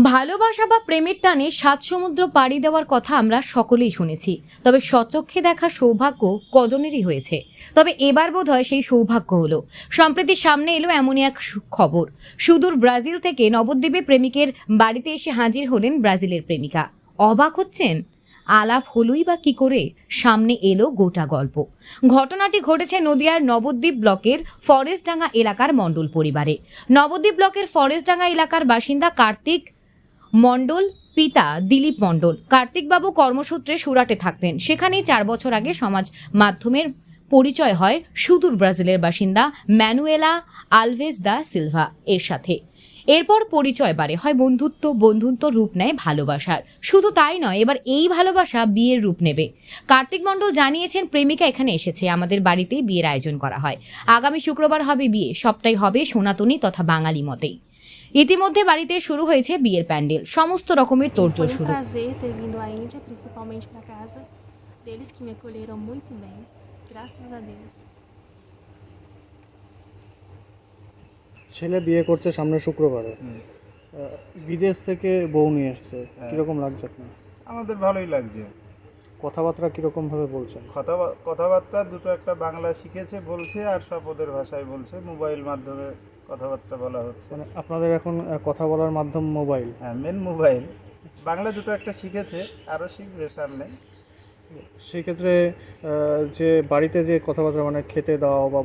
ভালোবাসা বা প্রেমের টানে সাত সমুদ্র পাড়ি দেওয়ার কথা আমরা সকলেই শুনেছি, তবে স্বচক্ষে দেখা সৌভাগ্য কজনেরই হয়েছে। তবে এবার বোধহয় সেই সৌভাগ্য হলো। সম্প্রতি সামনে এলো এমনই এক খবর, সুদূর ব্রাজিল থেকে নবদ্বীপে প্রেমিকের বাড়িতে এসে হাজির হলেন ব্রাজিলের প্রেমিকা। অবাক হচ্ছেন? আলাপ হলোই বা কি করে, সামনে এলো গোটা গল্প। ঘটনাটি ঘটেছে নদিয়ার নবদ্বীপ ব্লকের ফরেস্টডাঙ্গা এলাকার মণ্ডল পরিবারে। নবদ্বীপ ব্লকের ফরেস্টডাঙ্গা এলাকার বাসিন্দা কার্তিক মণ্ডল পিতা দিলীপ মণ্ডল। কার্তিকবাবু কর্মসূত্রে সুরাটে থাকতেন। সেখানেই 4 বছর আগে সমাজ মাধ্যমের পরিচয় হয় সুদূর ব্রাজিলের বাসিন্দা ম্যানুয়েলা আলভেজ দা সিলভা এর সাথে। এরপর পরিচয় বাড়ে, হয় বন্ধুত্ব রূপ নেয় ভালোবাসার। শুধু তাই নয়, এবার এই ভালোবাসা বিয়ের রূপ নেবে। কার্তিক মণ্ডল জানিয়েছেন, প্রেমিকা এখানে এসেছে, আমাদের বাড়িতেই বিয়ের আয়োজন করা হয়। আগামী শুক্রবার হবে বিয়ে, সবটাই হবে সনাতনী তথা বাঙালি মতেই। ইতিমধ্যে বাড়িতে শুরু হয়েছে বিয়ের প্যান্ডেল, সমস্ত রকমের তোড়জোড় শুরু। prazer ter vindo à Índia, principalmente para casa deles que me acolheram muito bem. Graças a Deus. ছেলে বিয়ে করছে সামনে শুক্রবারে। বিদেশ থেকে বউ নিয়ে এসছে, কিরকম লাগছে আপনার? আমাদের ভালোই লাগছে। কথাবার্তা কিরকম ভাবে বলছেন? কথাবার্তা দুটো একটা বাংলা শিখেছে বলছে, আর সব ওদের ভাষায় বলছে। মোবাইল মাধ্যমে কথাবার্তা বলা হচ্ছে। মানে আপনাদের এখন কথা বলার মাধ্যম মোবাইল? হ্যাঁ, মেন মোবাইল। বাংলা দুটো একটা শিখেছে, আরও শিখবে সামনে। সেই ক্ষেত্রে যে বাড়িতে যে কথাবার্তা, মানে খেতে দাও বা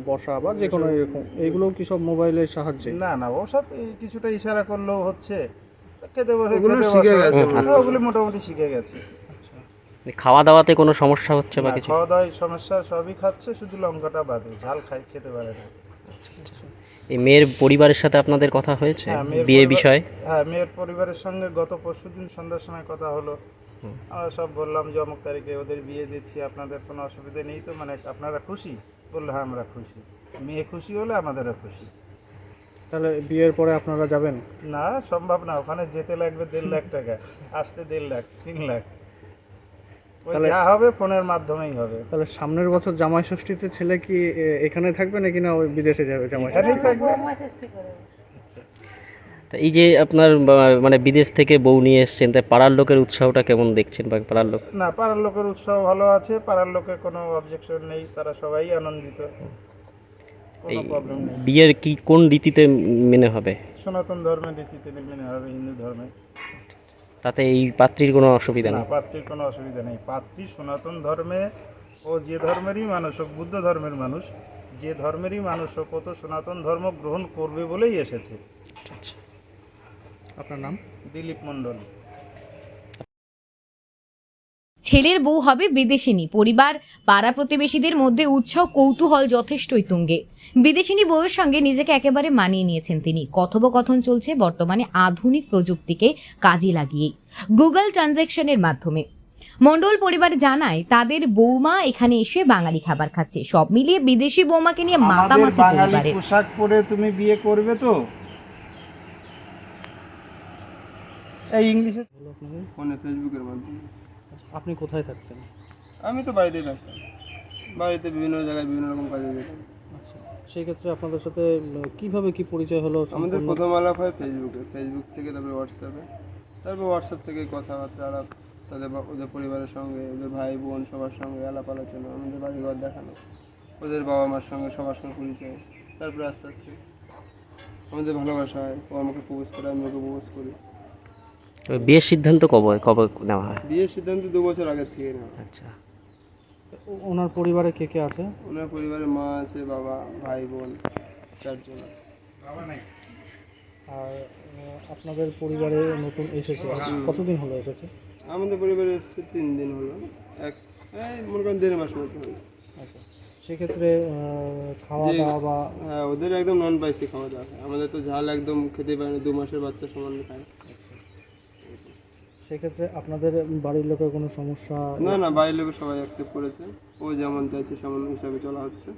বসা বা যে কোনো এরকম, এইগুলো কি সব মোবাইলের সাহায্যে? না, ওসব কিছুটা ইশারা করলেও হচ্ছে। খেতে বসে ওগুলো খেতে শিখে বসা, গেছে ওগুলো মোটামুটি শিখে গেছে। খাওয়া দাওয়াতে কোনো সমস্যা হচ্ছে বা না, কিছু? খাওয়া দাওয়ায় সমস্যা সবই খাচ্ছে, শুধু লঙ্কাটা বাদে। ঝাল খেতে পারে না। এই মেয়ের পরিবারের সাথে আপনাদের কথা হয়েছে হ্যাঁ, মেয়ের বিয়ে পরিবার- বিষয়ে? হ্যাঁ, মেয়ের পরিবারের সঙ্গে গত পরশুদিন সন্ধ্যার সময় কথা হলো। আমরা সব বললাম যে অমুক তারিখে ওদের বিয়ে দিচ্ছি, আপনাদের কোনো অসুবিধা নেই তো, মানে আপনারা খুশি? বললো হ্যাঁ, আমরা খুশি। মেয়ে খুশি হলে আমাদেরও খুশি। তাহলে বিয়ের পরে আপনারা যাবেন? না, সম্ভব না। ওখানে যেতে লাগবে 1.5 লাখ টাকা, আসতে 1.5 লাখ, 3 লাখ। ওই যা হবে ফোনের মাধ্যমেই হবে। তাহলে সামনের বছর জামাই ষষ্ঠীতে ছেলে কি এখানে থাকবে নাকি না ওই বিদেশে যাবে জামাই ষষ্ঠী? এখানেই থাকবে। তা এই যে আপনার মানে বিদেশ থেকে বউ নিয়ে এসছেন, তাই পাড়ার লোকের উৎসাহটা কেমন দেখছেন? বা পাড়ার লোক? না, পাড়ার লোকের উৎসাহ ভালো আছে। পাড়ার লোকের কোনো অবজেকশন নেই, তারা সবাই আনন্দিত, কোনো প্রবলেম নেই। বিয়ের কি কোন রীতিতে মেনে হবে? সনাতন ধর্মের রীতিতে মেনে হবে, হিন্দু ধর্মে। তাতে এই পাত্রীর কোনো অসুবিধা না, নেই? পাত্রীর কোনো অসুবিধা নেই। পাত্রী সনাতন ধর্মে, ও যে ধর্মেরই মানুষ হোক, বুদ্ধ ধর্মের মানুষ, যে ধর্মেরই মানুষ হোক, ও তো সনাতন ধর্ম গ্রহণ করবে বলেই এসেছে। আপনার নাম? দিলীপ মণ্ডল। ছেলের বউ হবে বিদেশিনী। পরিবার পাড়া প্রতিবেশীদের মধ্যে উৎসাহ কৌতূহল যথেষ্টই তুঙ্গে। বিদেশিনী বউয়ের সঙ্গে নিজেকে একেবারে মানিয়ে নিয়েছেন তিনি। কথোপকথন চলছে বর্তমানে আধুনিক প্রযুক্তিকে কাজে লাগিয়েই, গুগল ট্রানজ্যাকশনের মাধ্যমে। মণ্ডল পরিবার জানায়, তাদের বৌমা এখানে এসে বাঙালি খাবার খাচ্ছে। সব মিলিয়ে বিদেশি বৌমাকে নিয়ে মাতামাতি বাঙালি পরিবারের। পোশাক পরে তুমি বিয়ে করবে তো? এই ইংলিশে ফোনে ফেসবুকের মাধ্যমে। আপনি কোথায় থাকতেন? আমি তো বাড়িতেই থাকতাম, বাড়িতে বিভিন্ন জায়গায় বিভিন্ন রকম কাজে যেতাম। আচ্ছা, সেই ক্ষেত্রে আপনাদের সাথে কিভাবে কি পরিচয় হলো? আমাদের সম্পূর্ণ? প্রথম আলাপ হয় ফেসবুক থেকে, তারপরে হোয়াটসঅ্যাপ থেকে কথাবার্তা আলাপ, ওদের পরিবারের সঙ্গে, ওদের ভাই বোন সবার সঙ্গে আলাপ আলোচনা, আমাদের বাড়িঘর দেখানো, ওদের বাবা মার সঙ্গে সবার সঙ্গে পরিচয়। তারপরে আস্তে আস্তে আমাদের ভালোবাসা হয়। ও আমাকে প্রপোজ করে, আমি ওকে প্রপোজ করি। বিয়ের সিদ্ধান্ত কবে কবে নেওয়া হয়? বিয়ের সিদ্ধান্ত 2 বছর আগের থেকে নেওয়া। আচ্ছা, ওনার পরিবারে কে কে আছে? ওনার পরিবারে মা আছে, বাবা, ভাই বোন, 4 জন। আর আপনাদের পরিবারে নতুন এসেছে, কতদিন হলো এসেছে? আমাদের পরিবারে এসেছে 3 দিন হলো। মনে করেন 1.5 মাস মতো হলো। আচ্ছা, সেক্ষেত্রে খাওয়া যে- দাওয়া বা হ্যাঁ, ওদের একদম নন স্পাইসি খাওয়া দাওয়া খায়। আমাদের তো ঝাল একদম খেতে পারে না, 2 মাসের বাচ্চা সমান খায়। সেক্ষেত্রে আপনাদের বাড়ির লোকের কোনো সমস্যা? না, বাইরের লোক সবাই অ্যাকসেপ্ট করেছে। ও যেমন চাইছে সেমন হিসাবে চলা হচ্ছে।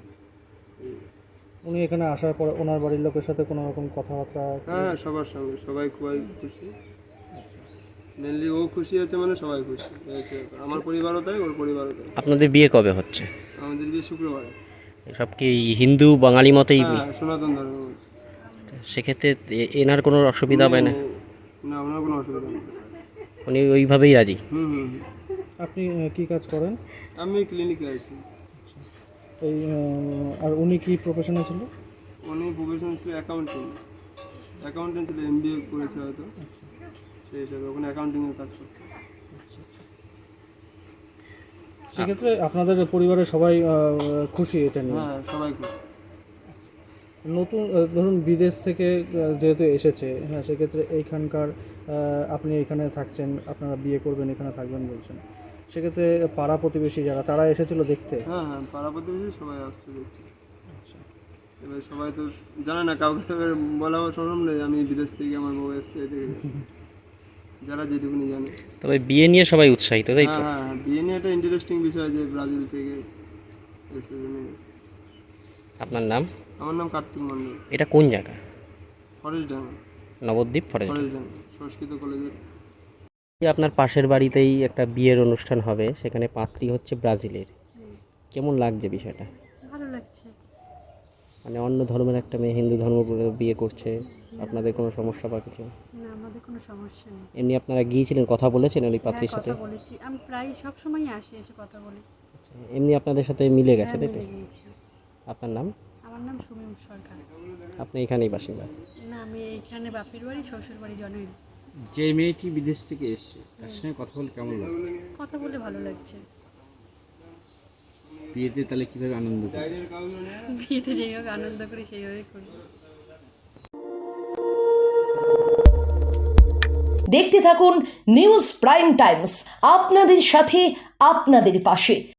উনি এখানে আসার পর ওনার বাড়ির লোকের সাথে কোনো রকম কথাবার্তা? হ্যাঁ, সবার সঙ্গে সবাই খুবই খুশি। মেনলি ও খুশি আছে মানে সবাই খুশি। এই হচ্ছে ব্যাপার। আমার পরিবারও তাই, ওর পরিবারও তাই। আপনাদের বিয়ে কবে হচ্ছে? আমাদের বিয়ে শুক্রবারে। সব কি হিন্দু বাঙালি মতেই? হ্যাঁ, সনাতন ধর্ম। সেক্ষেত্রে এনার কোনো অসুবিধা হবে না? না, ওনার কোনো অসুবিধা নেই। উনি ওইভাবেই রাজি। হুম হুম হুম। আপনি কি কাজ করেন? আমি ক্লিনিকে আছি। এই আর উনি কি প্রফেশনে ছিল? উনি প্রফেশন ছিল অ্যাকাউন্টেন্ট ছিল, MBA করেছে হয়তো, সেই হিসাবে ওখানে অ্যাকাউন্টিংয়ের কাজ করতে। সেক্ষেত্রে আপনাদের পরিবারের সবাই খুশি এটা নিয়ে? হ্যাঁ, সবাই খুশি। নতুন ধরুন বিদেশ থেকে যেহেতু এসেছে, হ্যাঁ, সেক্ষেত্রে এইখানকার আপনি এখানে থাকছেন, আপনারা বিয়ে করবেন, এখানে থাকবেন বলছেন, সেক্ষেত্রে পাড়া প্রতিবেশী যারা তারা এসেছিল দেখতে? হ্যাঁ হ্যাঁ, পাড়া প্রতিবেশী সবাই আসছে দেখতে। এবার সবাই তো জানে না, কাউকে তো এবার বলা সম্ভব নেই আমি বিদেশ থেকে আমার বউ এসছে, যারা যেটুকুনি জানে। তবে বিয়ে নিয়ে সবাই উৎসাহিত, তাই তো? হ্যাঁ হ্যাঁ, বিয়ে নিয়ে একটা ইন্টারেস্টিং বিষয় যে ব্রাজিল থেকে এসে। আপনার নাম? আমার নাম কার্তিক মণ্ডল। এটা কোন জায়গা? ফরেস্ট ডাঙ্গা। নবদ্বীপ ফরেস্ট। ফরেস্ট ডাঙ্গা সংস্কৃত কলেজের। আপনার পাশের বাড়িতেই একটা বিয়ের অনুষ্ঠান হবে, সেখানে পাত্রী হচ্ছে ব্রাজিলের। কেমন লাগছে বিষয়টা? ভালো লাগছে। মানে অন্য ধর্মের একটা মেয়ে হিন্দু ধর্ম করে বিয়ে করছে, আপনাদের কোনো সমস্যা বা কিছু? না, আমাদের কোনো সমস্যা নেই। এমনি আপনারা গিয়েছিলেন, কথা বলেছেন ওই হ্যাঁ, পাত্রীর সাথে? কথা বলেছি, আমি প্রায় সব সময় আসি, এসে কথা বলি। এমনি আপনাদের সাথে মিলে গেছে, হ্যাঁ, তাই তো? মিলে গিয়েছি। আপনার নাম? আমার নাম সুমিম সরকার। আপনি এখানেই বাসিন্দা? না, আমি এইখানে বাপের বাড়ি, শ্বশুর বাড়ি জনই। যে মেয়েটি বিদেশ থেকে এসছে তার সঙ্গে কথা বলে কেমন লাগে? কথা বলে ভালো লাগছে। বিয়েতে তাহলে কিভাবে আনন্দ করে? বিয়েতে যেই হোক আনন্দ করি, সেইভাবেই করি। দেখতে থাকুন নিউজ প্রাইম টাইমস, আপনাদের সাথে আপনাদের পাশে।